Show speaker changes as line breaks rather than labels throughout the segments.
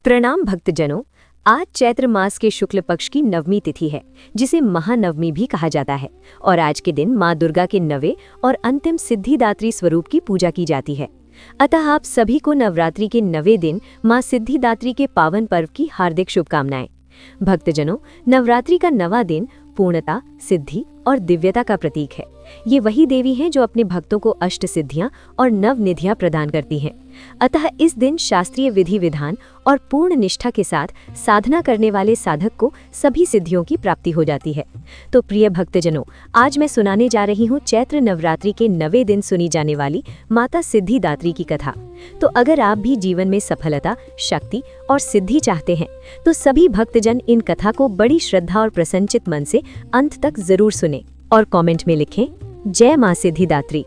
प्रणाम भक्तजनों। आज चैत्र मास के शुक्ल पक्ष की नवमी तिथि है, जिसे महानवमी भी कहा जाता है। और आज के दिन माँ दुर्गा के नवे और अंतिम सिद्धिदात्री स्वरूप की पूजा की जाती है। अतः आप सभी को नवरात्रि के नवे दिन माँ सिद्धिदात्री के पावन पर्व की हार्दिक शुभकामनाएं। भक्तजनों, नवरात्रि का नवा दिन पूर्णता, सिद्धि और दिव्यता का प्रतीक है। ये वही देवी हैं जो अपने भक्तों को अष्ट सिद्धियां और नव निधियां प्रदान करती हैं। अतः इस दिन शास्त्रीय विधि विधान और पूर्ण निष्ठा के साथ साधना करने वाले साधक को सभी सिद्धियों की प्राप्ति हो जाती है। तो प्रिय भक्तजनों, आज मैं सुनाने जा रही हूँ चैत्र नवरात्रि के नवे दिन सुनी जाने वाली माता सिद्धिदात्री की कथा। तो अगर आप भी जीवन में सफलता, शक्ति और सिद्धि चाहते हैं तो सभी भक्तजन इन कथा को बड़ी श्रद्धा और प्रसन्नचित मन से अंत तक जरूर सुने और कमेंट में लिखें, जय माँ सिद्धिदात्री।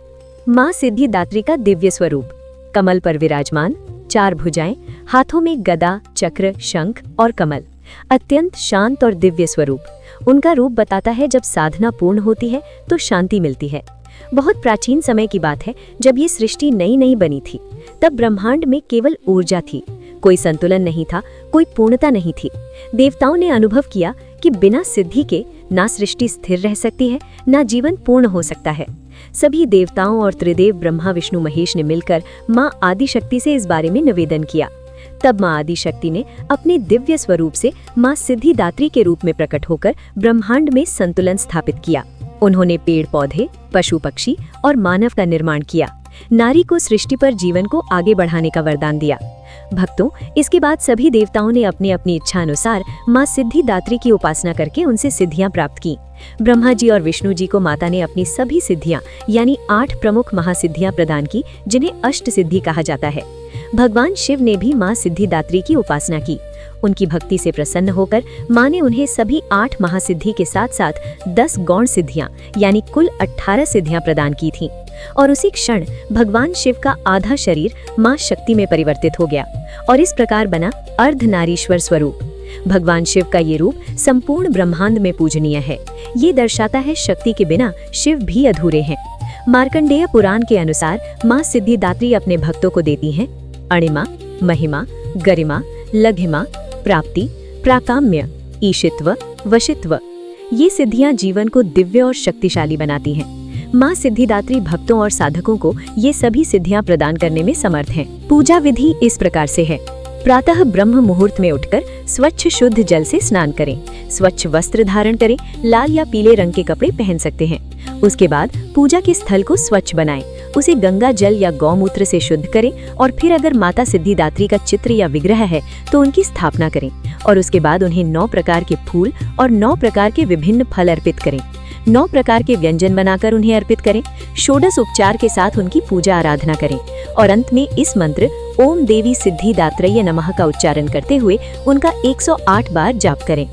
माँ सिद्धिदात्री का दिव्य स्वरूप। कमल पर विराजमान, 4 भुजाएं, हाथों में गदा, चक्र, शंख और कमल। अत्यंत शांत और दिव्य स्वरूप। उनका रूप बताता है जब साधना पूर्ण होती है तो शांति मिलती है। बहुत प्राचीन समय की बात है, जब ये सृष्टि नई नई बनी थी। तब ब्रह्मांड में केवल ऊर्जा थी, कोई संतुलन नहीं था, कोई पूर्णता नहीं थी। देवताओं ने अनुभव किया कि बिना सिद्धि के ना सृष्टि स्थिर रह सकती है, ना जीवन पूर्ण हो सकता है। सभी देवताओं और त्रिदेव ब्रह्मा विष्णु महेश ने मिलकर माँ आदिशक्ति से इस बारे में निवेदन किया। तब माँ आदिशक्ति ने अपने दिव्य स्वरूप से माँ सिद्धिदात्री के रूप में प्रकट होकर ब्रह्मांड में संतुलन स्थापित किया। उन्होंने पेड़ पौधे, पशु पक्षी और मानव का निर्माण किया। नारी को सृष्टि पर जीवन को आगे बढ़ाने का वरदान दिया। भक्तों, इसके बाद सभी देवताओं ने अपनी अपनी इच्छा अनुसार माँ सिद्धिदात्री की उपासना करके उनसे सिद्धियां प्राप्त की। ब्रह्मा जी और विष्णु जी को माता ने अपनी सभी सिद्धियां यानी 8 प्रमुख महासिद्धियां प्रदान की, जिन्हें अष्ट सिद्धि कहा जाता है। भगवान शिव ने भी माँ सिद्धिदात्री की उपासना की। उनकी भक्ति से प्रसन्न होकर माँ ने उन्हें सभी 8 महासिद्धि के साथ साथ 10 गौण सिद्धियां यानी कुल 18 सिद्धियां प्रदान की थीं। और उसी क्षण भगवान शिव का आधा शरीर माँ शक्ति में परिवर्तित हो गया और इस प्रकार बना अर्धनारीश्वर स्वरूप। भगवान शिव का ये रूप संपूर्ण ब्रह्मांड में पूजनीय है। ये दर्शाता है शक्ति के बिना शिव भी अधूरे हैं। मार्कंडेय पुराण के अनुसार माँ सिद्धिदात्री अपने भक्तों को देती हैं अणिमा, महिमा, गरिमा, लघिमा, प्राप्ति, प्राकाम्य, ईशित्व, वशित्व। ये सिद्धियां जीवन को दिव्य और शक्तिशाली बनाती हैं। माँ सिद्धिदात्री भक्तों और साधकों को ये सभी सिद्धियां प्रदान करने में समर्थ हैं। पूजा विधि इस प्रकार से है। प्रातः ब्रह्म मुहूर्त में उठकर स्वच्छ शुद्ध जल से स्नान करें, स्वच्छ वस्त्र धारण करें, लाल या पीले रंग के कपड़े पहन सकते हैं। उसके बाद पूजा के स्थल को स्वच्छ बनाएं, उसे गंगा जल या गौमूत्र से शुद्ध करें और फिर अगर माता सिद्धिदात्री का चित्र या विग्रह है तो उनकी स्थापना करें और उसके बाद उन्हें 9 प्रकार के फूल और 9 प्रकार के विभिन्न फल अर्पित करें। 9 प्रकार के व्यंजन बनाकर उन्हें अर्पित करें। षोडश उपचार के साथ उनकी पूजा आराधना करें और अंत में इस मंत्र ओम देवी सिद्धिदात्रये नमः का उच्चारण करते हुए उनका 108 बार जाप करें।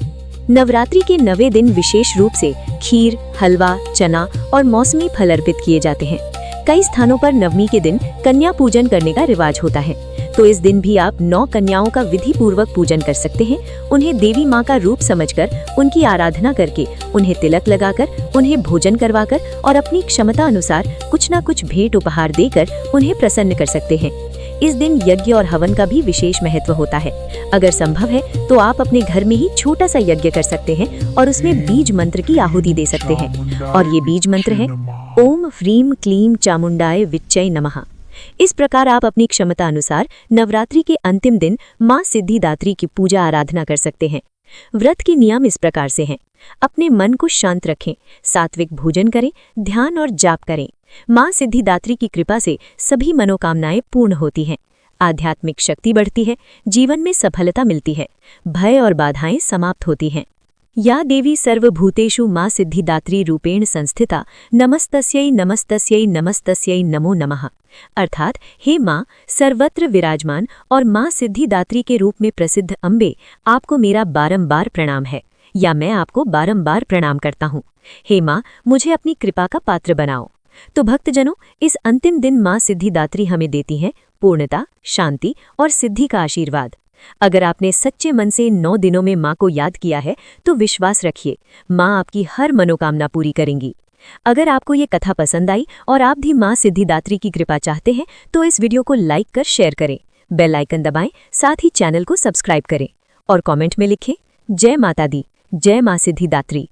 नवरात्रि के 9वें दिन विशेष रूप से खीर, हलवा, चना और मौसमी फल अर्पित किए जाते हैं। कई स्थानों पर नवमी के दिन कन्या पूजन करने का रिवाज होता है, तो इस दिन भी आप 9 कन्याओं का विधि पूर्वक पूजन कर सकते हैं। उन्हें देवी माँ का रूप समझकर उनकी आराधना करके, उन्हें तिलक लगाकर, उन्हें भोजन करवाकर और अपनी क्षमता अनुसार कुछ न कुछ भेंट उपहार देकर उन्हें प्रसन्न कर सकते हैं। इस दिन यज्ञ और हवन का भी विशेष महत्व होता है। अगर संभव है तो आप अपने घर में ही छोटा सा यज्ञ कर सकते हैं और उसमें बीज मंत्र की आहुति दे सकते हैं। और ये बीज मंत्र है ओम ह्रीम क्लीम चामुंडाय विच्चय नमः। इस प्रकार आप अपनी क्षमता अनुसार नवरात्रि के अंतिम दिन माँ सिद्धिदात्री की पूजा आराधना कर सकते हैं। व्रत के नियम इस प्रकार से हैं। अपने मन को शांत रखें, सात्विक भोजन करें, ध्यान और जाप करें। माँ सिद्धिदात्री की कृपा से सभी मनोकामनाएं पूर्ण होती हैं। आध्यात्मिक शक्ति बढ़ती है, जीवन में सफलता मिलती है, भय और बाधाएं समाप्त होती हैं। या देवी सर्वभूतेषु माँ सिद्धिदात्री रूपेण संस्थिता नमस्तस्यै नमस्तस्यै नमस्तस्यै नमो नमः। अर्थात हे माँ सर्वत्र विराजमान और माँ सिद्धिदात्री के रूप में प्रसिद्ध अम्बे, आपको मेरा बारंबार प्रणाम है या मैं आपको बारंबार प्रणाम करता हूँ। हे माँ, मुझे अपनी कृपा का पात्र बनाओ। तो भक्तजनों, इस अंतिम दिन माँ सिद्धिदात्री हमें देती हैं पूर्णता, शांति और सिद्धि का आशीर्वाद। अगर आपने सच्चे मन से 9 दिनों में माँ को याद किया है तो विश्वास रखिए, माँ आपकी हर मनोकामना पूरी करेंगी। अगर आपको ये कथा पसंद आई और आप भी माँ सिद्धिदात्री की कृपा चाहते हैं तो इस वीडियो को लाइक कर शेयर करें। बेल आइकन दबाएं, साथ ही चैनल को सब्सक्राइब करें और कमेंट में लिखें जय माता दी, जय मां सिद्धिदात्री।